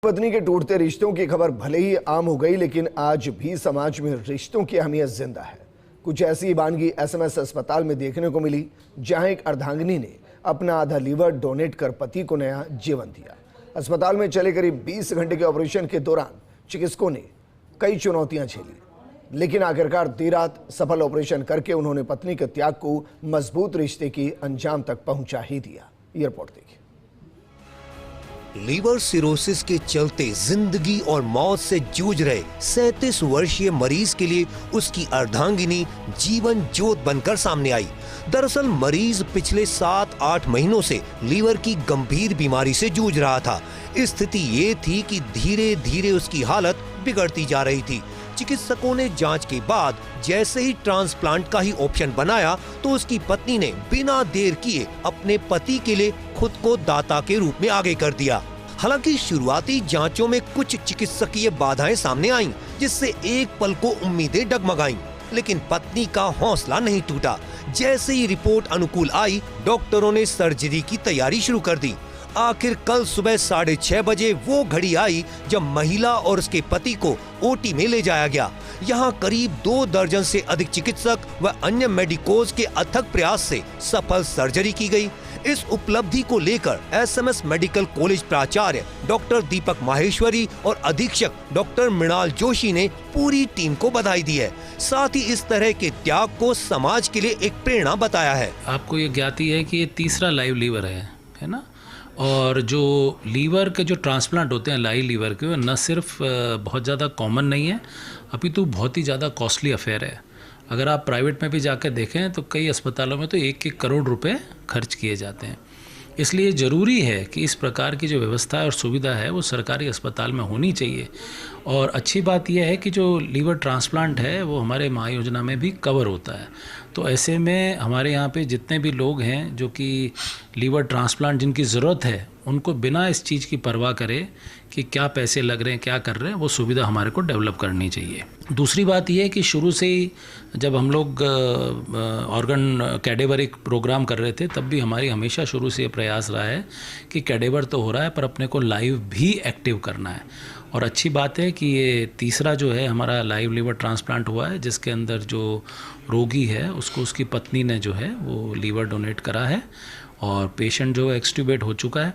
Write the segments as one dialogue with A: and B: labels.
A: पत्नी के टूटते रिश्तों की खबर भले ही आम हो गई, लेकिन आज भी समाज में रिश्तों की अहमियत जिंदा है। कुछ ऐसी वानगी एसएमएस अस्पताल में देखने को मिली, जहां एक अर्धांगिनी ने अपना आधा लीवर डोनेट कर पति को नया जीवन दिया। अस्पताल में चले करीब 20 घंटे के ऑपरेशन के दौरान चिकित्सकों ने कई चुनौतियां झेली, लेकिन आखिरकार देर रात सफल ऑपरेशन करके उन्होंने पत्नी के त्याग को मजबूत रिश्ते की अंजाम तक पहुंचा ही दिया। ये रिपोर्ट देखिए।
B: लीवर सिरोसिस के चलते जिंदगी और मौत से जूझ रहे 37 वर्षीय मरीज के लिए उसकी अर्धांगिनी जीवन ज्योत बनकर सामने आई। दरअसल मरीज पिछले 7-8 महीनों से लीवर की गंभीर बीमारी से जूझ रहा था। स्थिति ये थी कि धीरे धीरे उसकी हालत बिगड़ती जा रही थी। चिकित्सकों ने जांच के बाद जैसे ही ट्रांसप्लांट का ही ऑप्शन बनाया तो उसकी पत्नी ने बिना देर किए अपने पति के लिए खुद को दाता के रूप में आगे कर दिया। हालांकि शुरुआती जांचों में कुछ चिकित्सकीय बाधाएं सामने आईं, जिससे एक पल को उम्मीदें डगमगाईं, लेकिन पत्नी का हौसला नहीं टूटा। जैसे ही रिपोर्ट अनुकूल आई, डॉक्टरों ने सर्जरी की तैयारी शुरू कर दी। आखिर कल सुबह 6:30 बजे वो घड़ी आई जब महिला और उसके पति को ओटी में ले जाया गया। यहाँ करीब 2 दर्जन से अधिक चिकित्सक व अन्य मेडिकोज के अथक प्रयास से सफल सर्जरी की गई। इस उपलब्धि को लेकर एसएमएस मेडिकल कॉलेज प्राचार्य डॉक्टर दीपक माहेश्वरी और अधीक्षक डॉक्टर मृणाल जोशी ने पूरी टीम को बधाई दी है। साथ ही इस तरह के त्याग को समाज के लिए एक प्रेरणा बताया है।
C: आपको ये ज्ञाति है कि ये तीसरा लाइव लीवर है ना, और जो लीवर के जो ट्रांसप्लांट होते हैं लाइव लीवर के, वो न सिर्फ बहुत ज़्यादा कॉमन नहीं है, अपितु बहुत ही ज़्यादा कॉस्टली अफेयर है। अगर आप प्राइवेट में भी जाकर देखें तो कई अस्पतालों में तो 1-1 करोड़ रुपए खर्च किए जाते हैं। इसलिए ज़रूरी है कि इस प्रकार की जो व्यवस्था और सुविधा है वो सरकारी अस्पताल में होनी चाहिए। और अच्छी बात यह है कि जो लीवर ट्रांसप्लांट है वो हमारे महायोजना में भी कवर होता है। तो ऐसे में हमारे यहाँ पे जितने भी लोग हैं जो कि लीवर ट्रांसप्लांट जिनकी ज़रूरत है, उनको बिना इस चीज़ की परवाह करे कि क्या पैसे लग रहे हैं, क्या कर रहे हैं, वो सुविधा हमारे को डेवलप करनी चाहिए। दूसरी बात यह है कि शुरू से ही जब हम लोग ऑर्गन कैडेवर एक प्रोग्राम कर रहे थे, तब भी हमारी हमेशा शुरू से ये प्रयास रहा है कि कैडेवर तो हो रहा है पर अपने को लाइव भी एक्टिव करना है। और अच्छी बात है कि ये तीसरा जो है हमारा लाइव लीवर ट्रांसप्लांट हुआ है, जिसके अंदर जो रोगी है उसको उसकी पत्नी ने जो है वो लीवर डोनेट करा है और पेशेंट जो है एक्सट्यूबेट हो चुका है।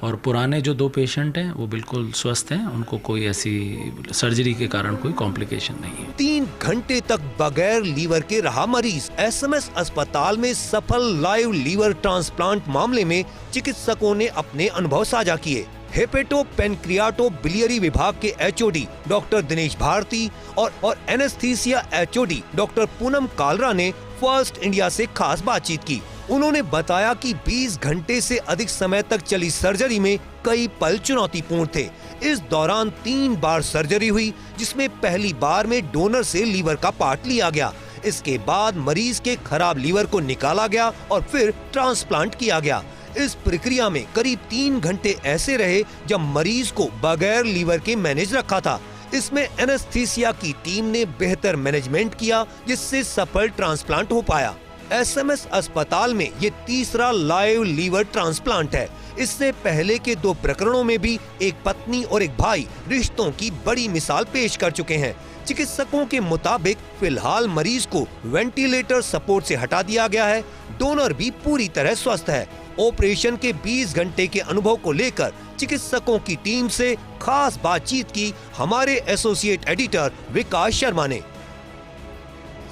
C: और पुराने जो 2 पेशेंट हैं वो बिल्कुल स्वस्थ हैं, उनको कोई ऐसी सर्जरी के कारण कोई कॉम्प्लिकेशन नहीं है।
B: 3 घंटे तक बगैर लीवर के रहा मरीज। एसएमएस अस्पताल में सफल लाइव लीवर ट्रांसप्लांट मामले में चिकित्सकों ने अपने अनुभव साझा किए। हेपेटो पेनक्रियाटो बिलियरी विभाग के एचओडी डॉक्टर दिनेश भारती और anaesthesia HOD doctor Poonam Kalra ने फर्स्ट इंडिया से खास बातचीत की। उन्होंने बताया कि 20 घंटे से अधिक समय तक चली सर्जरी में कई पल चुनौतीपूर्ण थे। इस दौरान 3 बार सर्जरी हुई, जिसमें पहली बार में डोनर से लीवर का पार्ट लिया गया। इसके बाद मरीज के खराब लीवर को निकाला गया और फिर ट्रांसप्लांट किया गया। इस प्रक्रिया में करीब 3 घंटे ऐसे रहे जब मरीज को बगैर लीवर के मैनेज रखा था। इसमें एनेस्थीसिया की टीम ने बेहतर मैनेजमेंट किया, जिससे सफल ट्रांसप्लांट हो पाया। एसएमएस अस्पताल में ये तीसरा लाइव लीवर ट्रांसप्लांट है। इससे पहले के 2 प्रकरणों में भी एक पत्नी और एक भाई रिश्तों की बड़ी मिसाल पेश कर चुके हैं। चिकित्सकों के मुताबिक फिलहाल मरीज को वेंटिलेटर सपोर्ट से हटा दिया गया है। डोनर भी पूरी तरह स्वस्थ है। ऑपरेशन के 20 घंटे के अनुभव को लेकर चिकित्सकों की टीम से खास बातचीत की हमारे एसोसिएट एडिटर विकास शर्मा ने।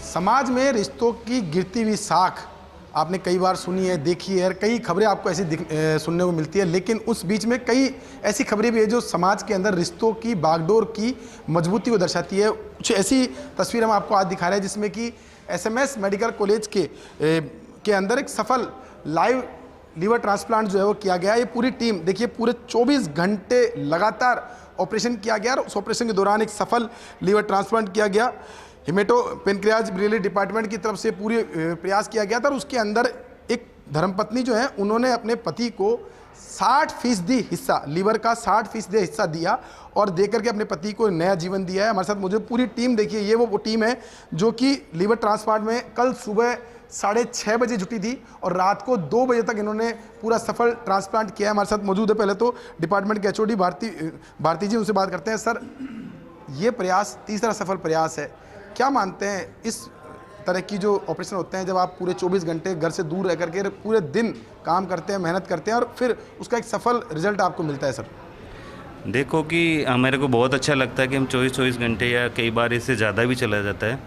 D: समाज में रिश्तों की गिरती हुई साख आपने कई बार सुनी है, देखी है, कई खबरें आपको ऐसी सुनने को मिलती है, लेकिन उस बीच में कई ऐसी खबरें भी है जो समाज के अंदर रिश्तों की बागडोर की मजबूती को दर्शाती है। कुछ ऐसी तस्वीर हम आपको आज दिखा रहे हैं जिसमें कि एसएमएस मेडिकल कॉलेज के अंदर एक सफल लाइव लीवर ट्रांसप्लांट जो है वो किया गया। ये पूरी टीम देखिए, पूरे 24 घंटे लगातार ऑपरेशन किया गया और उस ऑपरेशन के दौरान एक सफल लीवर ट्रांसप्लांट किया गया। हेमेटो पेनक्रियाज बिलियरी डिपार्टमेंट की तरफ से पूरी प्रयास किया गया था और उसके अंदर एक धर्मपत्नी जो है उन्होंने अपने पति को 60% हिस्सा, लीवर का 60% हिस्सा दिया और देकर के अपने पति को नया जीवन दिया है। हमारे साथ मुझे पूरी टीम देखिए, ये वो टीम है जो कि लीवर ट्रांसप्लांट में कल सुबह 6:30 बजे छुट्टी थी और रात को 2 बजे तक इन्होंने पूरा सफल ट्रांसप्लांट किया है। हमारे साथ मौजूद है पहले तो डिपार्टमेंट के एचओडी भारती जी, उनसे बात करते हैं। सर, ये प्रयास तीसरा सफल प्रयास है, क्या मानते हैं इस तरह की जो ऑपरेशन होते हैं, जब आप पूरे 24 घंटे घर से दूर रह करके पूरे दिन काम करते हैं, मेहनत करते हैं और फिर उसका एक सफल रिजल्ट आपको मिलता है? सर
E: देखो कि मेरे को बहुत अच्छा लगता है कि हम 24 घंटे या कई बार इससे ज़्यादा भी चला जाता है,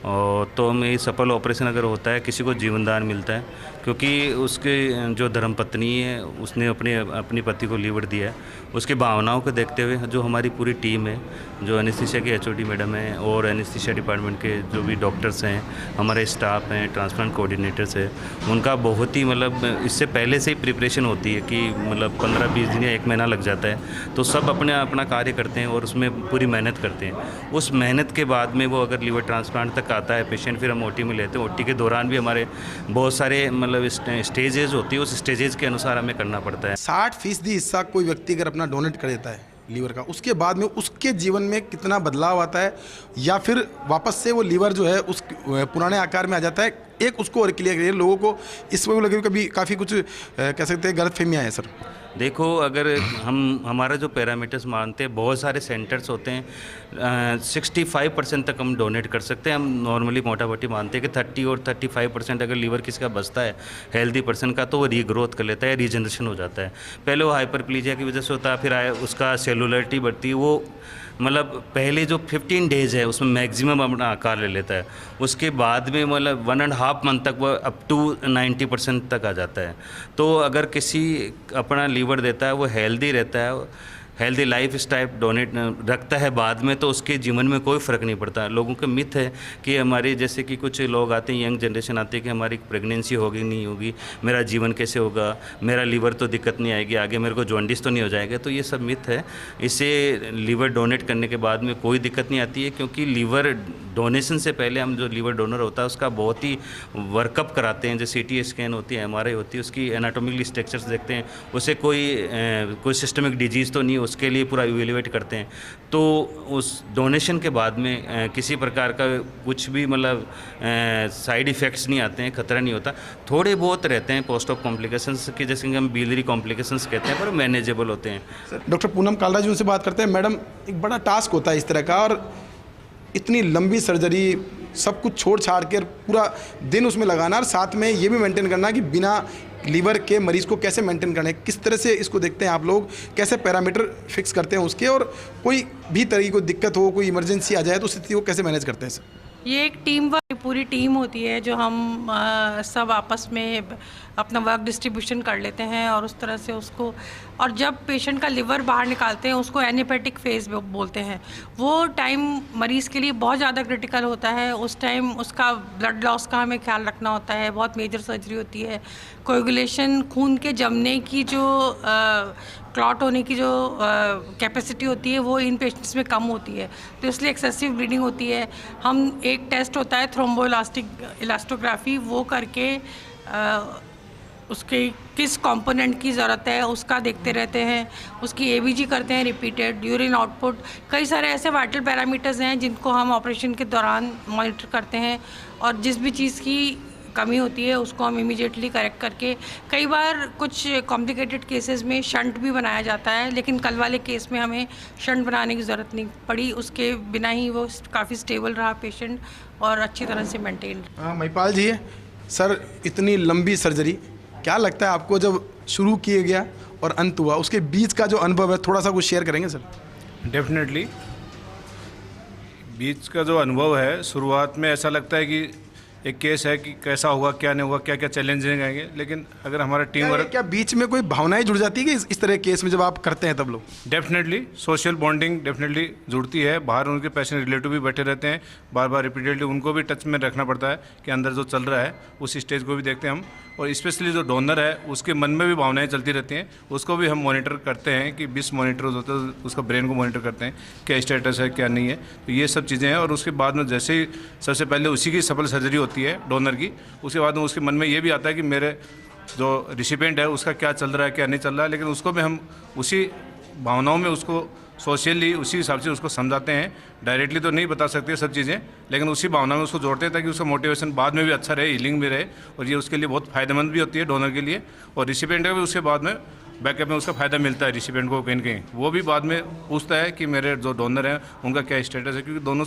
E: और तो हमें सफल ऑपरेशन अगर होता है, किसी को जीवनदान मिलता है, क्योंकि उसके जो धर्मपत्नी है उसने अपनी पति को लीवर दिया है। उसकी भावनाओं को देखते हुए जो हमारी पूरी टीम है, जो एनेस्थीसिया के एचओडी मैडम हैं और एनेस्थीसिया डिपार्टमेंट के जो भी डॉक्टर्स हैं, हमारे स्टाफ हैं, ट्रांसप्लांट कोऑर्डिनेटर्स हैं, उनका बहुत ही मतलब इससे पहले से ही प्रिपरेशन होती है कि मतलब 15-20 दिन या 1 महीना लग जाता है, तो सब अपना कार्य करते हैं और उसमें पूरी मेहनत करते हैं। उस मेहनत के बाद में वो अगर लीवर ट्रांसप्लांट तक आता है पेशेंट, फिर हम ओटी में लेते हैं। ओटी के दौरान भी हमारे बहुत सारे मतलब स्टेजेस होती है, उस स्टेजेस के अनुसार हमें करना पड़ता है।
D: 60% हिस्सा कोई व्यक्ति अगर अपना डोनेट कर देता है लीवर का, उसके बाद में उसके जीवन में कितना बदलाव आता है, या फिर वापस से वो लीवर जो है उस पुराने आकार में आ जाता है? एक उसको और क्लियर करिए, लोगों को इसमें लगे कभी काफ़ी कुछ कह सकते हैं गलतफहमियां हैं। सर
E: देखो, अगर हमारा जो पैरामीटर्स मानते हैं, बहुत सारे सेंटर्स होते हैं, 65% तक हम डोनेट कर सकते हैं। हम नॉर्मली मोटामोटी मानते हैं कि 30 और 35% अगर लीवर किसी का बचता है हेल्दी पर्सन का, तो वो रीग्रोथ कर लेता है, रीजनरेशन हो जाता है। पहले वो हाइपरप्लीजिया की वजह से होता है, फिर उसका सेलुलरिटी बढ़ती है, वो मतलब पहले जो 15 डेज़ है उसमें मैक्सिमम अपना आकार ले लेता है। उसके बाद में मतलब 1.5 मंथ तक वो अप टू 90% तक आ जाता है। तो अगर किसी अपना लीवर देता है, वो हेल्दी रहता है, हेल्दी लाइफ स्टाइल डोनेट रखता है बाद में, तो उसके जीवन में कोई फ़र्क नहीं पड़ता। लोगों का मिथ है कि हमारे जैसे कि कुछ लोग आते हैं, यंग जनरेशन आती है कि हमारी प्रेगनेंसी होगी नहीं होगी, मेरा जीवन कैसे होगा, मेरा लीवर तो दिक्कत नहीं आएगी, आगे मेरे को जॉन्डिस तो नहीं हो जाएगा। तो ये सब मिथ है। इससे लीवर डोनेट करने के बाद में कोई दिक्कत नहीं आती है, क्योंकि लीवर डोनेशन से पहले हम जो लीवर डोनर होता है उसका बहुत ही वर्कअप कराते हैं, जैसे CT स्कैन होती है, MRI होती है, उसकी एनाटॉमिकली स्ट्रक्चर्स देखते हैं, उसे कोई सिस्टमिक डिजीज़ तो नहीं, उसके लिए पूरा इवेल्युएट करते हैं। तो उस डोनेशन के बाद में किसी प्रकार का कुछ भी मतलब साइड इफ़ेक्ट्स नहीं आते हैं, खतरा नहीं होता। थोड़े बहुत रहते हैं पोस्ट ऑफ कॉम्प्लिकेशंस के, जैसे कि हम बिलियरी कॉम्प्लिकेशंस कहते हैं, पर मैनेजेबल होते हैं।
D: डॉक्टर पूनम कालरा जी, उनसे बात करते हैं। मैडम, एक बड़ा टास्क होता है इस तरह का, और इतनी लंबी सर्जरी, सब कुछ छोड़ छाड़ कर पूरा दिन उसमें लगाना, और साथ में ये भी मेंटेन करना कि बिना लीवर के मरीज़ को कैसे मेंटेन करना है, किस तरह से इसको देखते हैं आप लोग, कैसे पैरामीटर फिक्स करते हैं उसके, और कोई भी तरह की कोई दिक्कत हो, कोई इमरजेंसी आ जाए तो उस स्थिति को कैसे मैनेज करते हैं? सर,
F: ये एक टीम वर्क, पूरी टीम होती है जो हम सब आपस में अपना वर्क डिस्ट्रीब्यूशन कर लेते हैं और उस तरह से उसको, और जब पेशेंट का लिवर बाहर निकालते हैं उसको एनेपेटिक फेज बोलते हैं। वो टाइम मरीज़ के लिए बहुत ज़्यादा क्रिटिकल होता है। उस टाइम उसका ब्लड लॉस का हमें ख्याल रखना होता है, बहुत मेजर सर्जरी होती है। कोएगुलेशन, खून के जमने की जो क्लॉट होने की जो कैपेसिटी होती है वो इन पेशेंट्स में कम होती है, तो इसलिए एक्सेसिव ब्लीडिंग होती है। हम एक टेस्ट होता है इलास्टोग्राफी, वो करके उसके किस कंपोनेंट की ज़रूरत है उसका देखते रहते हैं। उसकी ABG करते हैं रिपीटेड, यूरिन आउटपुट, कई सारे ऐसे वाइटल पैरामीटर्स हैं जिनको हम ऑपरेशन के दौरान मॉनिटर करते हैं, और जिस भी चीज़ की कमी होती है उसको हम इमीडिएटली करेक्ट करके, कई बार कुछ कॉम्प्लिकेटेड केसेस में शंट भी बनाया जाता है, लेकिन कल वाले केस में हमें शंट बनाने की ज़रूरत नहीं पड़ी, उसके बिना ही वो काफ़ी स्टेबल रहा पेशेंट और अच्छी तरह से मेंटेन।
D: महिपाल जी, सर, इतनी लंबी सर्जरी, क्या लगता है आपको जब शुरू किया गया और अंत हुआ, उसके बीच का जो अनुभव है, थोड़ा सा कुछ शेयर करेंगे? सर,
G: डेफिनेटली बीच का जो अनुभव है, शुरुआत में ऐसा लगता है कि एक केस है कि कैसा होगा, क्या नहीं होगा, क्या क्या चैलेंजेस आएंगे, लेकिन अगर हमारा टीम वर्क,
D: क्या बीच में कोई भावनाएं जुड़ जाती है कि इस तरह केस में जब आप करते हैं तब लोग?
G: डेफिनेटली सोशल बॉन्डिंग डेफिनेटली जुड़ती है। बाहर उनके पेशेंट रिलेटिव भी बैठे रहते हैं, बार बार रिपीटेडली उनको भी टच में रखना पड़ता है कि अंदर जो चल रहा है उस स्टेज को भी देखते हैं हम, और स्पेशली जो डोनर है उसके मन में भी भावनाएं चलती रहती हैं, उसको भी हम मॉनिटर करते हैं कि 20 मॉनिटर्स होते हैं, उसका ब्रेन को मॉनिटर करते हैं क्या स्टेटस है क्या नहीं है। तो ये सब चीज़ें हैं, और उसके बाद में जैसे ही सबसे पहले उसी की सफल सर्जरी होती है डोनर की, उसके बाद में उसके मन में ये भी आता है कि मेरे जो रिसिपिएंट है उसका क्या चल रहा है क्या नहीं चल रहा है, लेकिन उसको भी हम उसी भावनाओं में उसको सोशली उसी हिसाब से उसको समझाते हैं। डायरेक्टली तो नहीं बता सकते सब चीज़ें, लेकिन उसी भावना में उसको जोड़ते हैं ताकि उसका मोटिवेशन बाद में भी अच्छा रहे, हीलिंग भी रहे, और ये उसके लिए बहुत फ़ायदेमंद भी होती है डोनर के लिए, और रिसिपिएंट का भी उसके बाद में बैकअप में उसका फ़ायदा मिलता है। रिसिपिएंट को कहीं न कहीं वो भी बाद में पूछता है कि मेरे जो डोनर हैं उनका क्या स्टेटस है, क्योंकि दोनों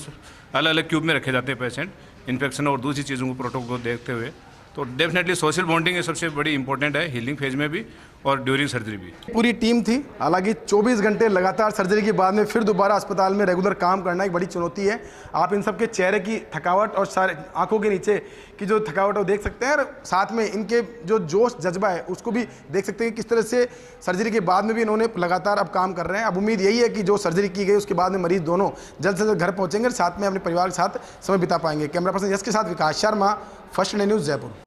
G: अलग अलग क्यूब में रखे जाते हैं पेशेंट, इन्फेक्शन और दूसरी चीज़ों को प्रोटोकॉल को देखते हुए। तो डेफिनेटली सोशल बॉन्डिंग ये सबसे बड़ी इंपॉर्टेंट है हीलिंग फेज में भी और ड्यूरिंग सर्जरी भी।
D: पूरी टीम थी, हालांकि 24 घंटे लगातार सर्जरी के बाद में फिर दोबारा अस्पताल में रेगुलर काम करना एक बड़ी चुनौती है। आप इन सब के चेहरे की थकावट और सारे आंखों के नीचे की जो थकावट है वो देख सकते हैं, और साथ में इनके जो जोश जज्बा है उसको भी देख सकते हैं, किस तरह से सर्जरी के बाद में भी इन्होंने लगातार अब काम कर रहे हैं। अब उम्मीद यही है कि जो सर्जरी की गई उसके बाद में मरीज दोनों जल्द से जल्द घर पहुंचेंगे और साथ में अपने परिवार के साथ समय बिता पाएंगे। कैमरा पर्सन यश के साथ Vikas Sharma, first India news, Jaipur.